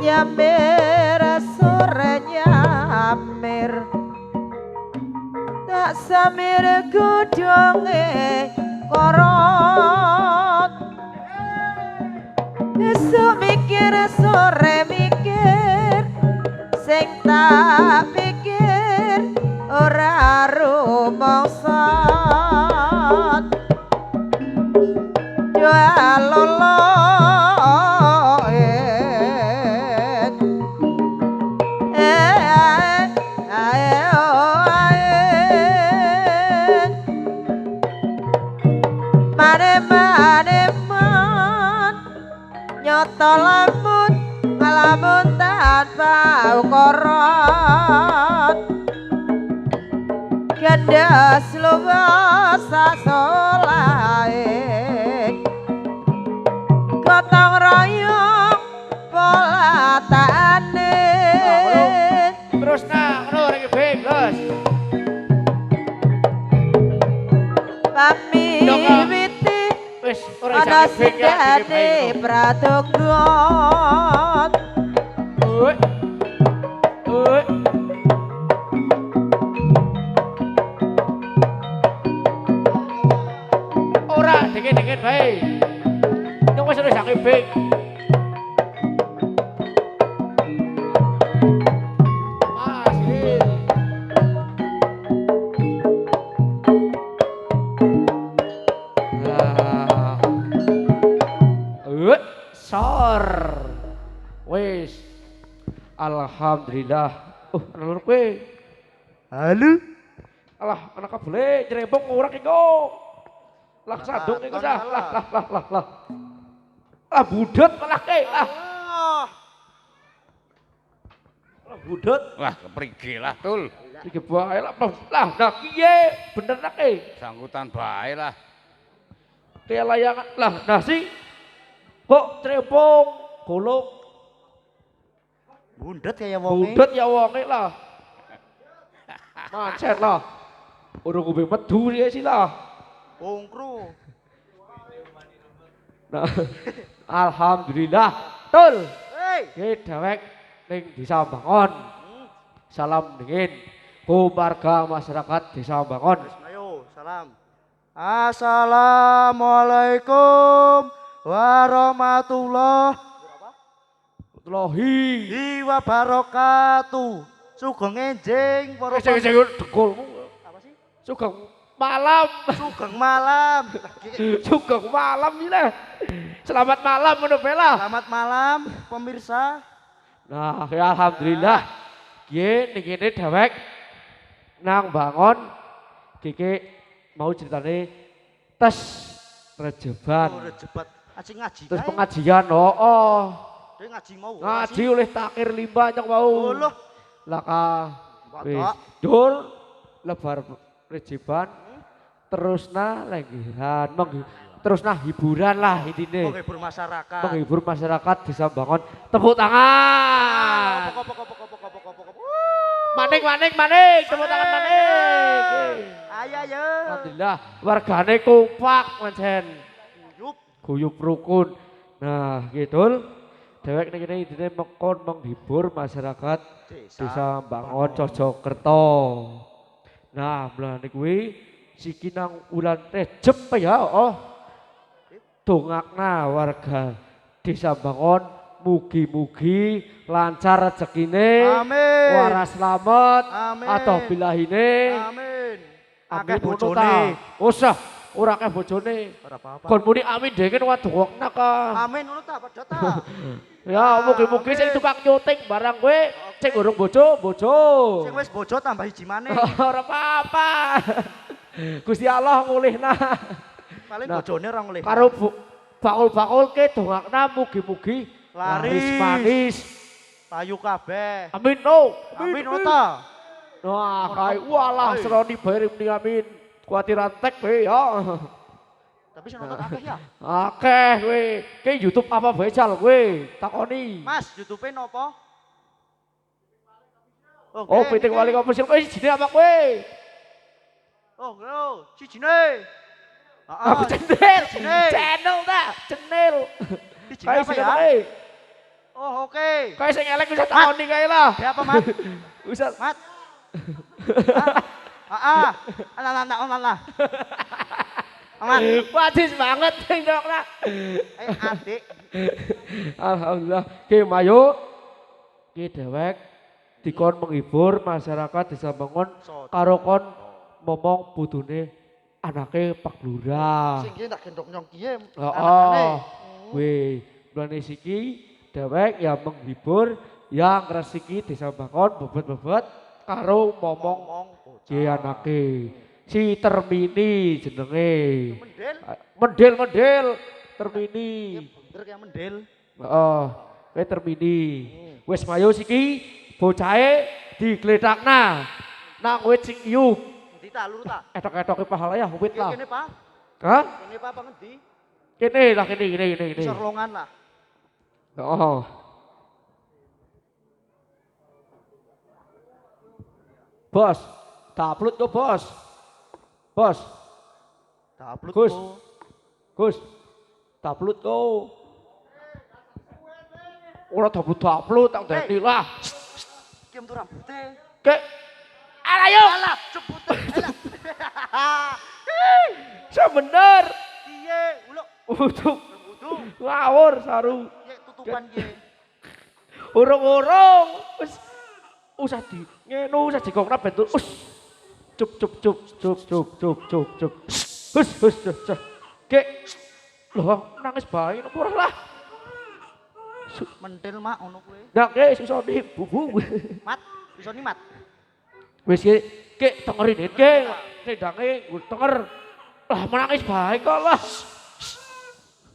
nyamir sore nyamir tak samir kudunge korot esuk mikir sore mikir sing tak pikir ora rumangsa jual lolo nyoto lamun tanpa ukorat gendas luwes sasolae gotong royong pola taane terus nah ngono rek bebas pamiwiti wis ora ana isa sendane pratunggot oi oi ora dikit-dikit bae nek wis ora sak bek sor wis alhamdulillah lur kowe Halo. Alah, anak kabule nyerempong ora ki kok. Lah sandung iki dah. Lah. Lah budut malah ke. Lah budut. Wah, keprigi lah, Tul. Iki bae lah. Lah, nah piye? Bener nak Sangkutan bae lah. Kayak layangan. Lah, nah si kok trepong golok Bundet kaya wonge. budut ya wonge lah. Macet lah. Urung ngombe medu ya sih lah. Bongkru. Nah, alhamdulillah. Tul. Hei. Ki dewek ning Desa Bangon. Salam dingin. Keluarga masyarakat Desa Bangon. Ayo, salam. Assalamualaikum warahmatullahi Lohi. wabarakatuh. Sugeng enjing para Sing dekulmu. apa sih? Sugeng malam. Sugeng malam. Sugeng malam iki lah. Selamat malam ngono bae lah. Selamat malam pemirsa. Nah, ya alhamdulillah. Ki ning kene dewek nang Bangon Kiki mau ceritane tes rejeban. Oh, rejebat. Aji ngaji. Terus kae. pengajian oh. Dia ngaji mau. Ngaji oleh takir limba nyang mau. Oh, loh. Lah ka wis Batak. dul lebar rejeban terusna lenggiran terusna hiburan lah intine. Menghibur masyarakat. Menghibur masyarakat Desa Bangon. Tepuk tangan. Kop. Maning, tepuk tangan maning. Ayo. Alhamdulillah wargane kompak pancen. Yup. Guyub rukun. Nah, gitu. Dewek ning kene intine mekon menghibur masyarakat Desa Bangon Cojokerto. Nah, mlane kuwi siki nang wulan Rejeb ya, oh. Dongakna warga Desa Bangon mugi-mugi lancar rezekine, Amin. waras slamet, Amin. atoh bilahine. Amin. Akeh Akeh bojone. bojone. Usah, ora akeh bojone. Ora apa-apa. Kon muni amin dhewe wadokna ka. Amin ngono ta, padha ta. Ya, mugi-mugi sing tukang nyuting barang kowe sing urung bojo. Sing wis bojo tambah hiji maneh. Ora apa-apa. Gusti Allah ngulihna. Paling Nah, bojone ora ngoleh. Karo bakul-bakul ke dongakna mugi-mugi Laris. manis. Payu kabeh. Amin no. Amin ngono ta. Wah, kae walah Amin. seroni barim ning amin. Kuatir antek kowe ya. Tapi sing nonton akeh ya. Akeh kowe. Ke YouTube apa bae jal kowe? Takoni. Mas, YouTube-e nopo? Oh, piting wali official kowe jenenge apa kowe? Oh, sijine. Aku channel. Channel. Channel ta, channel. Sijine Kae apa sing ya? kowe. Oh, oke. Kae sing elek bisa takoni kae lah. Ya apa, Mat? Bisa. Mat. Ah. Alah. Aman. Wadis banget sing dokna. Adik. Alhamdulillah. Ki mayu ki dewek dikon menghibur masyarakat Desa Bangon karo kon momong putune anake Pak Lurah. Sing iki tak gendong nyong kiye. Oh. Weh, mulane siki dewek ya menghibur yang resiki Desa Bangon bebet-bebet karo momong ki anake. Si Termini jenenge. Mendel Termini. Bener kayak mendel. Heeh, kowe Termini. Wis mayo siki bocahe digledakna nang wit sing iyuh. Endi ta luru ta? Etok-etoke pahala ya wit lah. Kene, Pak. Hah? Kene Pak apa ngendi? Kene lah kene. Sorlongan lah. Oh. Bos, taplut go bos. Bos, Taplut Gus. kok. Gus. Taplut go. Ora taplut tak dadi lah. Kiem tuh rambutnya. Kek. Ayo. Alah, cepute. Alah. Sebener. Iye, ulo. Untuk Wudu. ngawur saru. Ye tutupan ye. Urung-urung. Wis usah di ngene usah digongna bentur. Cup. Hus. Kek. Loh, nangis bae nopo ora lah. Mentil mak ono kuwe. Nak susoni bubu. Mat, iso ni mat. Wis ki Ki tengerin ki. Sendange nggo tenger. Lah menangis bae kok lah.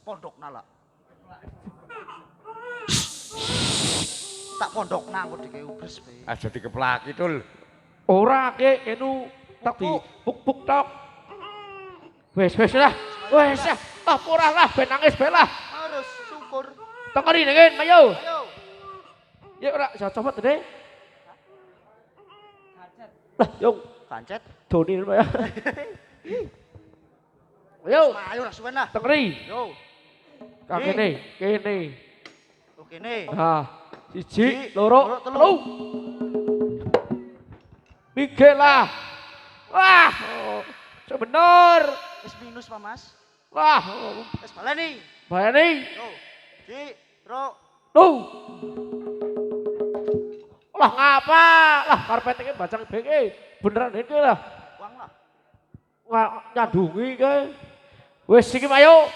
Pondok nala. Tak pondok nang kok dike ubres be. Aja dikeplaki tul. Ora ki kenu tak di puk-puk tok. Wes lah. Wes ya. Ah ora lah ben nangis bae lah. Harus syukur. Tengerin ngene ayo. Ayo. Ya ora coba tadi. Lah yo Kancet. doni ya. Ayo Ayo lah suwen lah. tengeri. Yo. Kene kene. Oke nih. Nah, siji, loro, telu. telu. Mikir lah. Wah, sebener. Wis minus Pak Mas. Wah, Wis baleni. bayani. Yo. Ji, Ro. Tuh. Lah ngapa? Lah karpet iki bacang beke. Beneran iki lah. Uang lah. Wah, nyadungi ke. Wes iki ayo.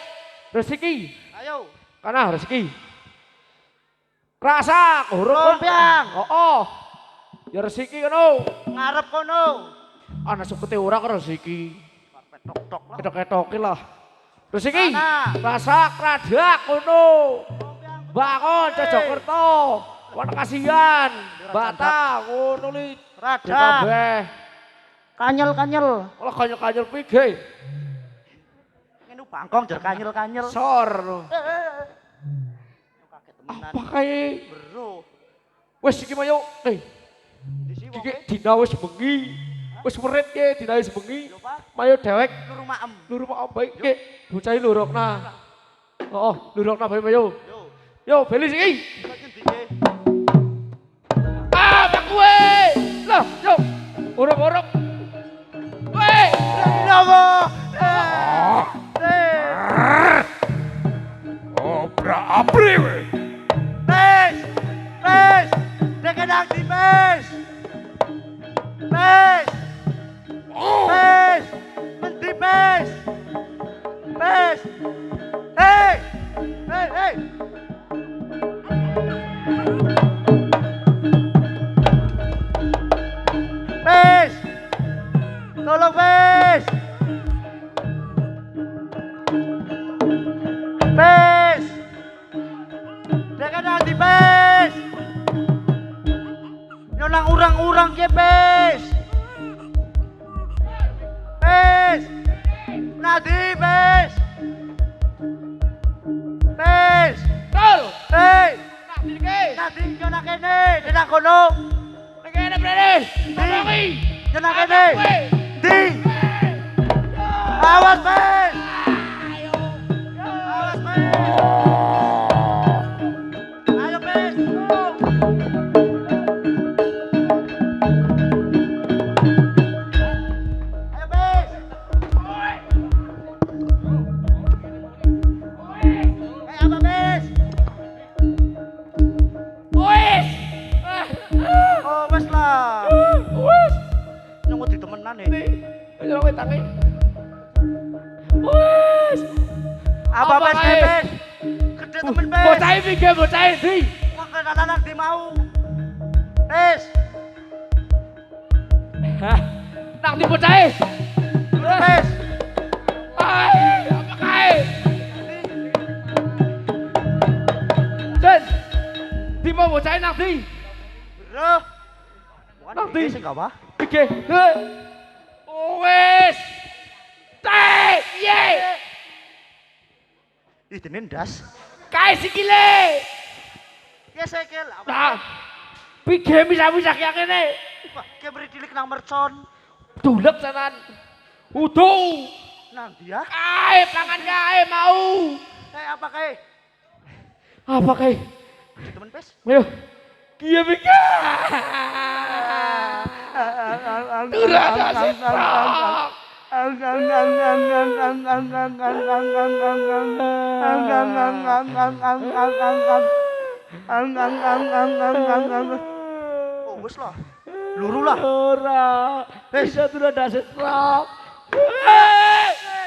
Rezeki. Ayo. Kana rezeki. Rasa huruf Rompiang. Oh. Ya rezeki kono. Ngarep kono. Ana sukete ora karo rezeki. Karpet tok-tok lah. Ketok-ketoki lah. Rezeki. Mana? Rasa kradak kono. Bangun Jojokerto. Wana kasihan. Bata ngono li. Rada. Kabeh. Kanyel-kanyel. Kalau kanyel-kanyel pige. Ngene bangkong jer kanyel-kanyel. Sor. Kaget temenan. Apa kae? Bro. Wes iki mayo. Disi wong. Iki dina wis bengi. Wis merit ke dina wis bengi. Yo Pak. Mayo dewek Luru maem. luru apa baik ke. Bocah lurukna. Oh, lurukna bae mayo. Yo. Yo, beli siki. Lagi dike. Ah, pak kowe. Lah, yo. Uruk-uruk. Weh. Napa? Obra abri we. Pes! Pes! Dekedak di pes! Pes! Pes! Menti pes! Pes! Hei! Hei, hei! Pes! Tolong pes! Pes! Dekedak di pes! Nyonang urang-urang ke pes! Pes! Nadi pes! Pes! Tol. Hei! Nah, dike. Nadi nyonang kene! Denang kono! Kene brene. Ngomongi. Nyonang kene! Di! Awas pes! Awas pes! Ayo pes! Ayo pes! Apa pes? Wes. Oh wes lah. Wes. Nyong di temenan Nih, ayo kowe tangi. Wes. Apa Apa pes kae? pes? Gede temen pes. Bocah iki ge bocah iki. Wong anak di mau. Pes. Hah. Nang di bocah iki. Pes. Ai, apa kae? Den. Di mau bocah nang di. Bro. Bukan Nanti. sing gak apa? Iki. Wes. Teh, ye. Ih, denen das. Kae sikile. Ya sekel. Nah. Pige bisa-bisa kaya ngene. Wah, kayak beri dilik nang mercon. Dulek sanan. Udu. Nang dia. Kae pangan kae mau. Apa kae? Apa kae? Temen pes. Ayo. Kiye pike. Turada sepak. Oh, wes lah. Luru lah. Ora. Bisa turada sepak.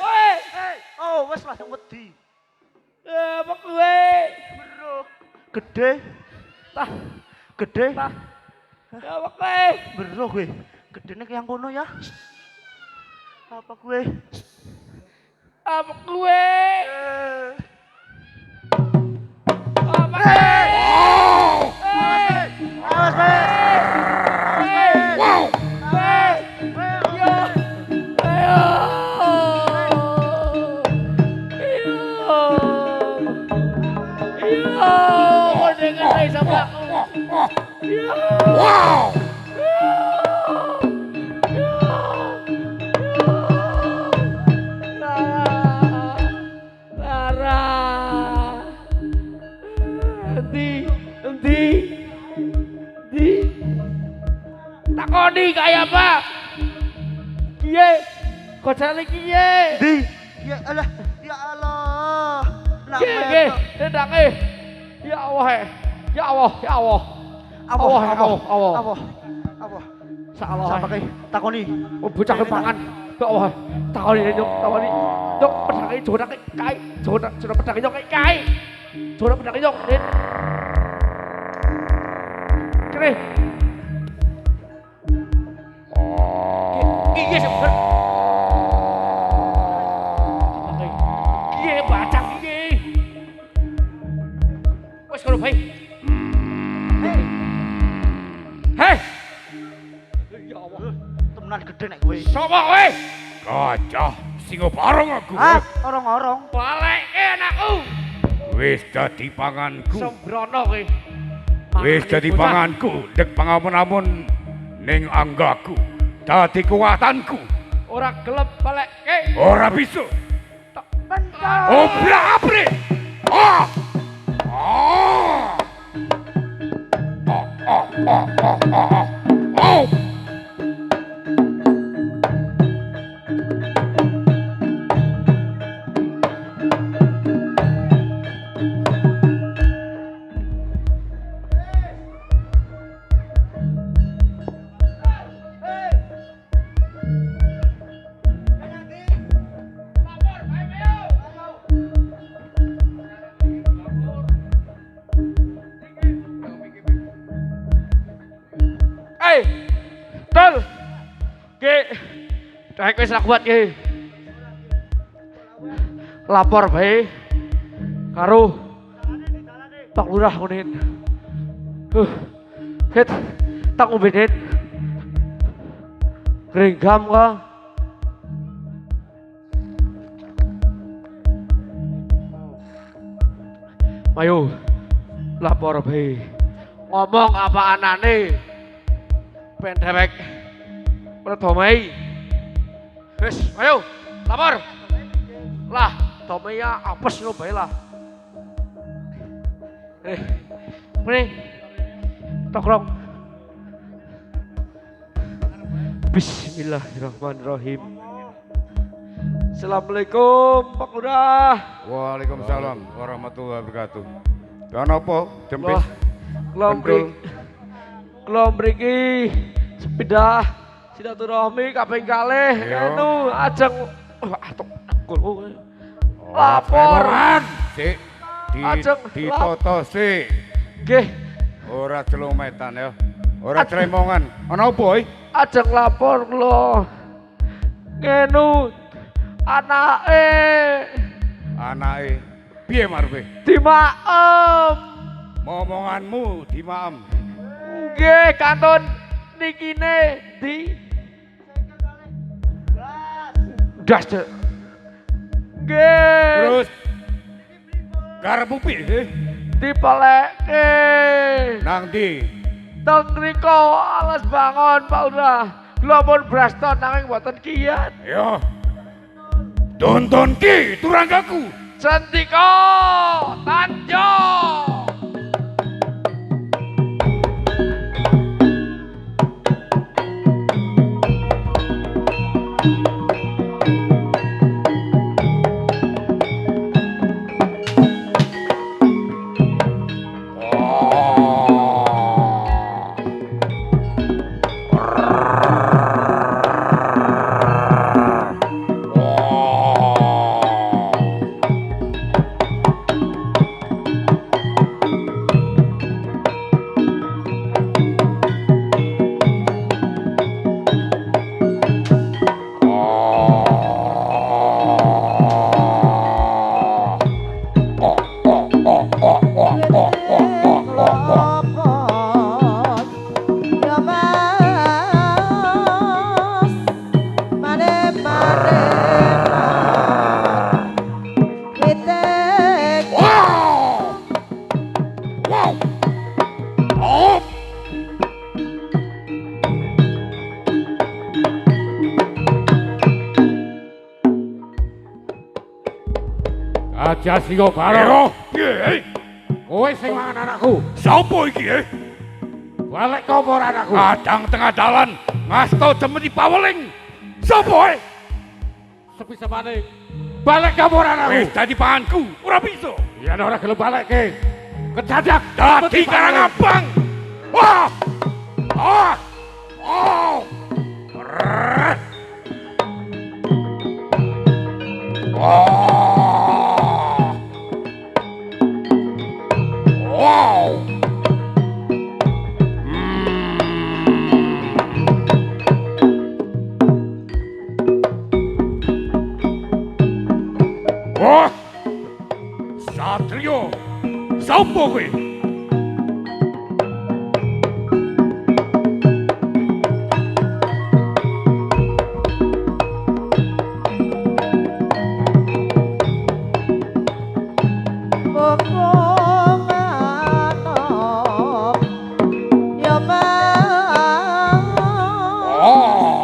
Woi. Oh, wes lah yang wedi. Apa kowe? Bro. Gede. Tah, Gede. tah. Apa kowe? Bro gue. gedene yang kono ya. Apa gue? Apa gue? Apa gue? Awas, Be. Wow. Wow. Lara. Endi. Takoni kaya apa? Kiye? Kocale kiye? Di. Ya Allah. Ya Allah. Nak Kiye? metok. Dedake. Ya Allah. Ya Allah. Allah. Allah. Apa? Salah. Siapa kae? Takoni. Oh, bocah kepangan. Ya Allah. Takoni nyok, takoni. Nyok pedake jorake kae. Jorake pedake nyok kae. Jorake pedake nyok. Kene. Kiye sebenarnya. Kiye baca kiye. Wes kono bae. Hei. Ya Allah. Temenan gede nek kowe. Sapa kowe? Gajah sing bareng aku. Hah? Orong-orong. Baleke anakku. Wis dadi panganku. Sembrono kowe. Wis dadi panganku, dek pangamun-amun ning anggaku. Dadi kuwatanku. Ora gelem baleke. Ora bisa. Bentar. Obrak-abrik. Ah. Ah. Oh. Tol. Ki. Dek wis ra kuat ki. Lapor bae. Karo Pak Lurah kunin. Hit. Tak umbenin. Grenggam ka. Ayo. Lapor bae. Ngomong apa anane. Ben dhewek Domei. Wis, ayo, lapor. Lah, Domei ya apes ngono bae lah. Mrene. Tokrong. Bismillahirrahmanirrahim. Assalamualaikum Pak Lurah. Waalaikumsalam warahmatullahi wabarakatuh. Dan apa, Dempis? Kula mriki sepeda silaturahmi kaping kalih anu ajeng lapor. Sik Ajeng ditoto sik. Nggih, Ora celometan ya. Ora cremongan. Ana apa, oi? ajeng lapor kula. Ngenu Anake piye marepe? dimaem. Momonganmu dimaem. Nggih, kantun nikine di das. Nggih. Terus karepmu piye? Dipelekke. Nang ndi? Teng mriko alas bangun Pak Lurah. Kula pun braston nanging mboten kiyat. Yo. Tonton ki turanggaku. Sentika Tanjung. Raja Singo Baro. Yo, piye? Kowe sing mangan anakku. Sopo iki? Balik kau ora anakku. Kadang tengah dalan ngasto demeti paweling. Sopo? Sepisa maning. Balik kau ora anakku. Wis dadi panganku, ora bisa. Yen ora gelem balekke. Kedadak Dadi karang abang. Wah! Ah! Oh! Rrrr. Oh! Wow! Wah! Satrio! Sopo kowe? Oh!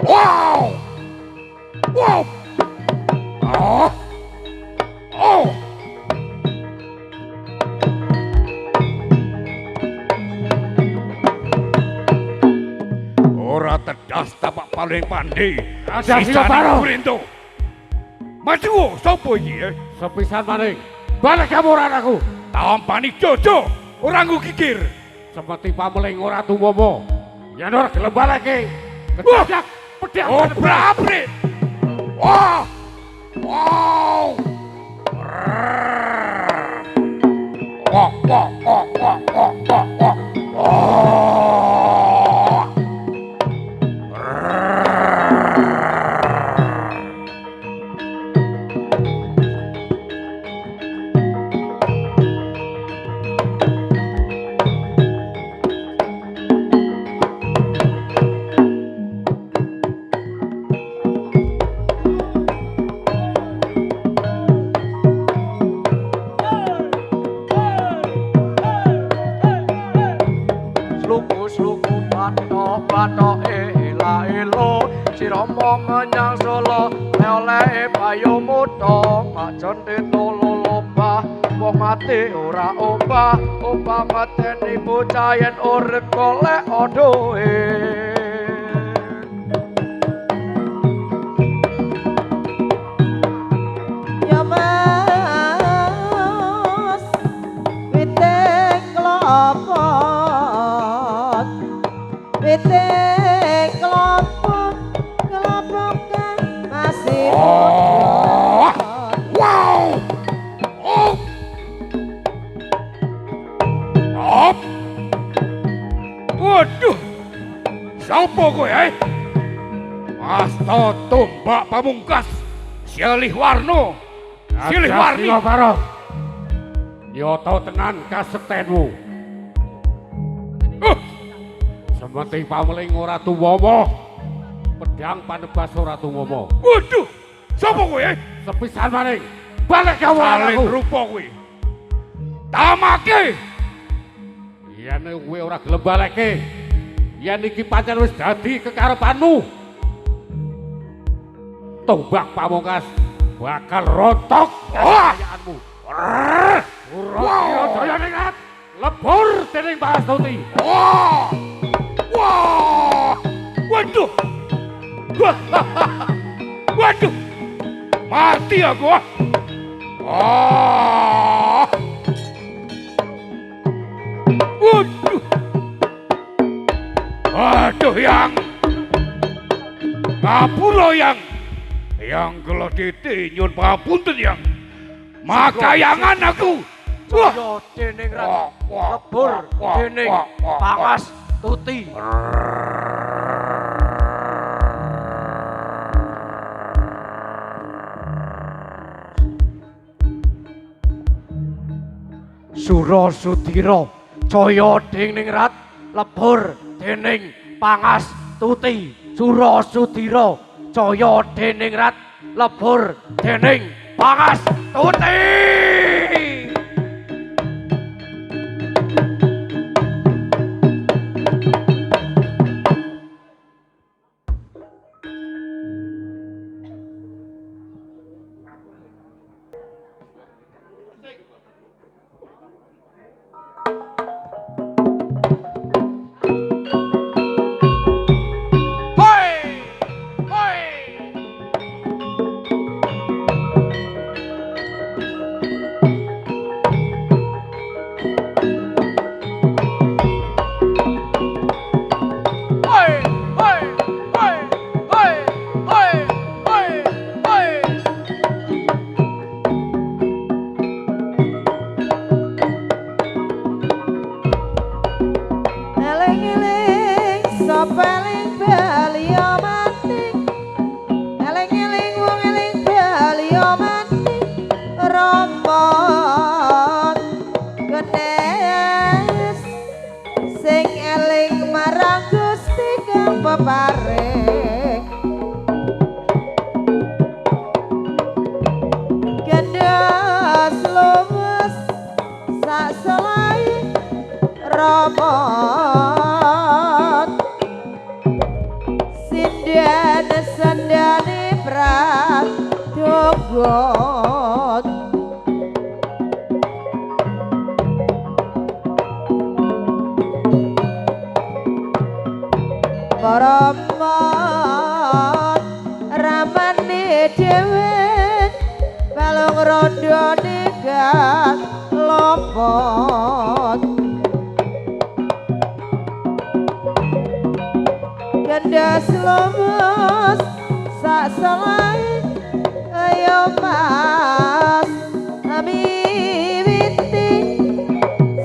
Wow! Wow! Oh! Oh! Ora tedas tapak paling pandai. Raja Singo Baro. Maju, sopo iki? Sepisan maning. Balik kamu ora anakku. Tampani jojo, ora ngukikir. Semeti pameling ora tumomo. Yen ora gelem balekke. Kedadak pedang. Oh, brabrit. Wah! Wow! Rrrr. Wah, wah, wah, wah, wah, wah, wah. Oh! Rrrr. Sluku bathok ela elo sirama menyang Solo oleh payu muda majon ditololoba wong mati ora obah obah mateni bocah yen urip golek odoe Oh! Wow! Oh! Op! Waduh! Siapa kowe, Asta tombak pamungkas Silih Warno. Silih Warni. Singo Baro. Nyoto tenan kasektenmu. Semeti pameling ora tumomo. Pedang panebas ora tumomo. Waduh! Siapa kowe, Sepisan maning. Balik kamu ora Salin anakku. rupa kowe. Tamake! Yen kowe ora gelem balekke. Yen iki pancen wis dadi kekarepanmu. Tombak pamungkas bakal rontok kekayaanmu. Ura daya nekat lebur dening Pak Astuti. Wah! Wah! Waduh! Waduh! Mati aku. Ah! Waduh! Aduh yang ngapura yang kalau titi nyun pangapunten yang makayangan aku. Wah! Jaya dening lebur dening Pangas Tuti. Surasudira Jaya Diningrat lebur dening Pangas Tuti. Surasudira Jaya Diningrat lebur dening Pangas Tuti. Eling-eling sopeling baliyo mati. Eling-eling wong eling baliyo mati. Rama genes sing eling marang Gusti kang peparing. Gendas luwes sak selai Rama sindene sandane pradogot. Paramat ramane dhewe balung rondone gak lopot. Gendas luwes sak selai ayo mas miwiti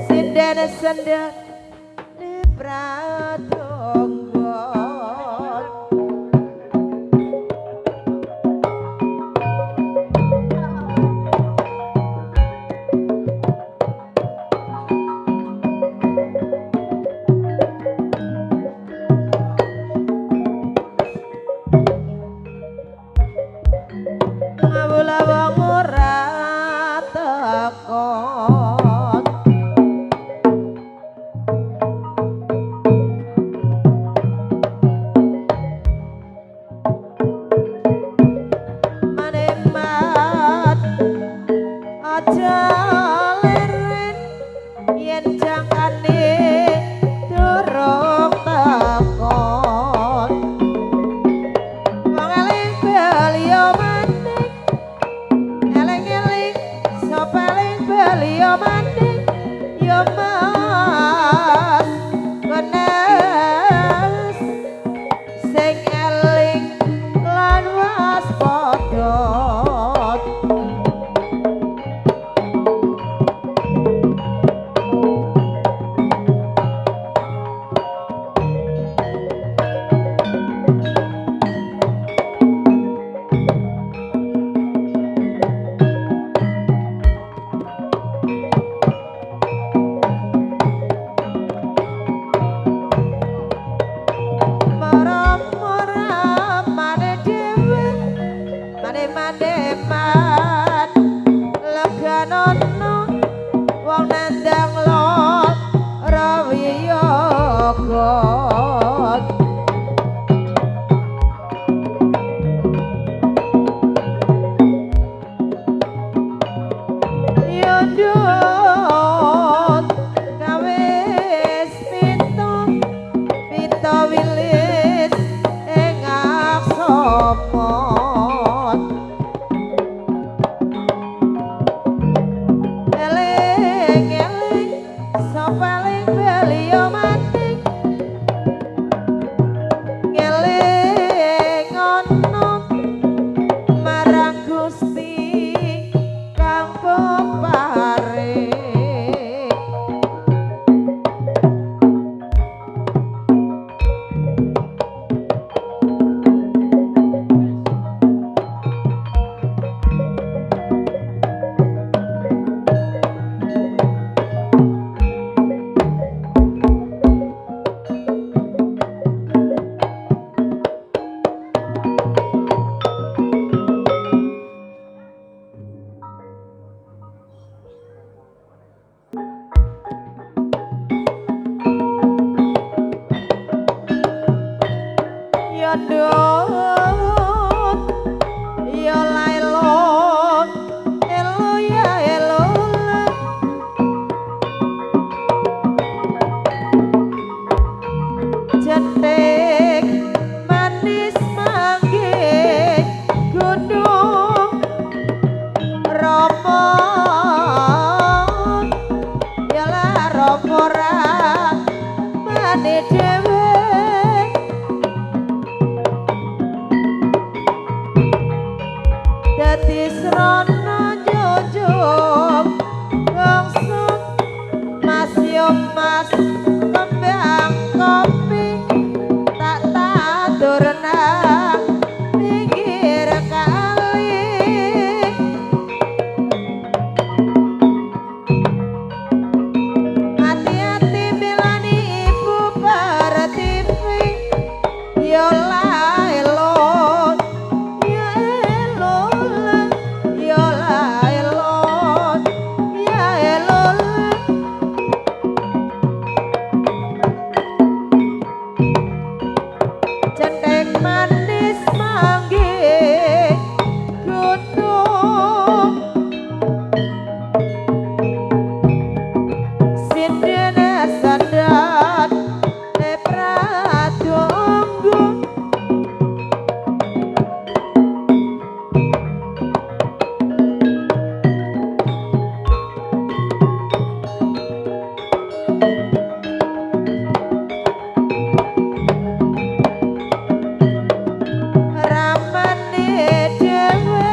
sindene sandane pradonggot. Ngawula wong ora tekon. Manemat aja lirin yen jangkane durung tekon. Wong eling baliyo maning, eling-eling sopeling baliyo maning. Yo mas genes sing eling lan waspada. Mara-mara mane dhewe mane-maneman leganono wong nandang lara wiyoga. Yondot kawis pito wilis ing aksomot. Eling-eling sopeling baliyo mating, ya ndut ya lailon elo ya elon cetek manis manggih gunung romo yalah romo ra mane dhewe dadi srana njujug gongsong mas yo mas kembang kopi tak tadur nang pinggir kali hati-hati milani ibu pertiwi yo la elon ya elon yo la elon ya elon cetek manis manggih gunung sindene sandat ne pradonggo ramane dhewe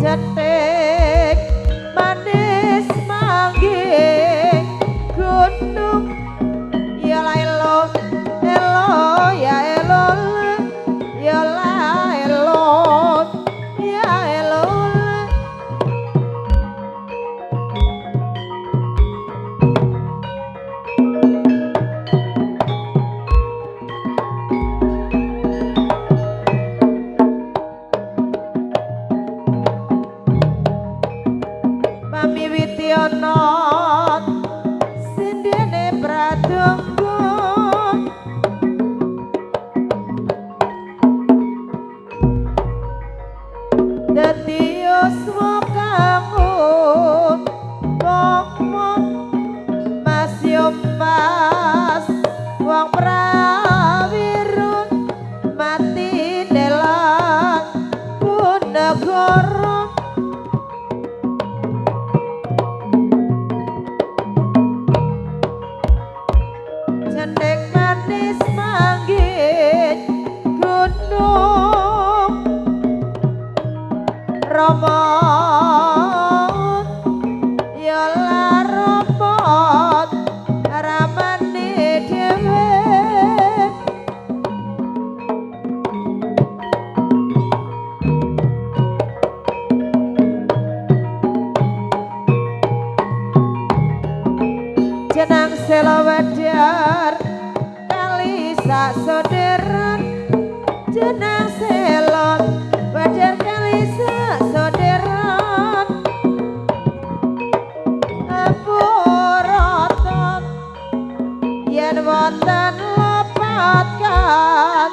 cetek manis manggih gunung ya la elo elo ya elon ya la elon ya elon pamiwiti ana sindene pradonggo dadi yuswa kanggo wong mas yo mas wong prawirun mati delang punegara cetek manis manggih gunung romon ya la romon ramane dhewe jenang sela wedar kali sak soderan jenang selon wedar kali sak soderan apuraton yen wonten lepat kan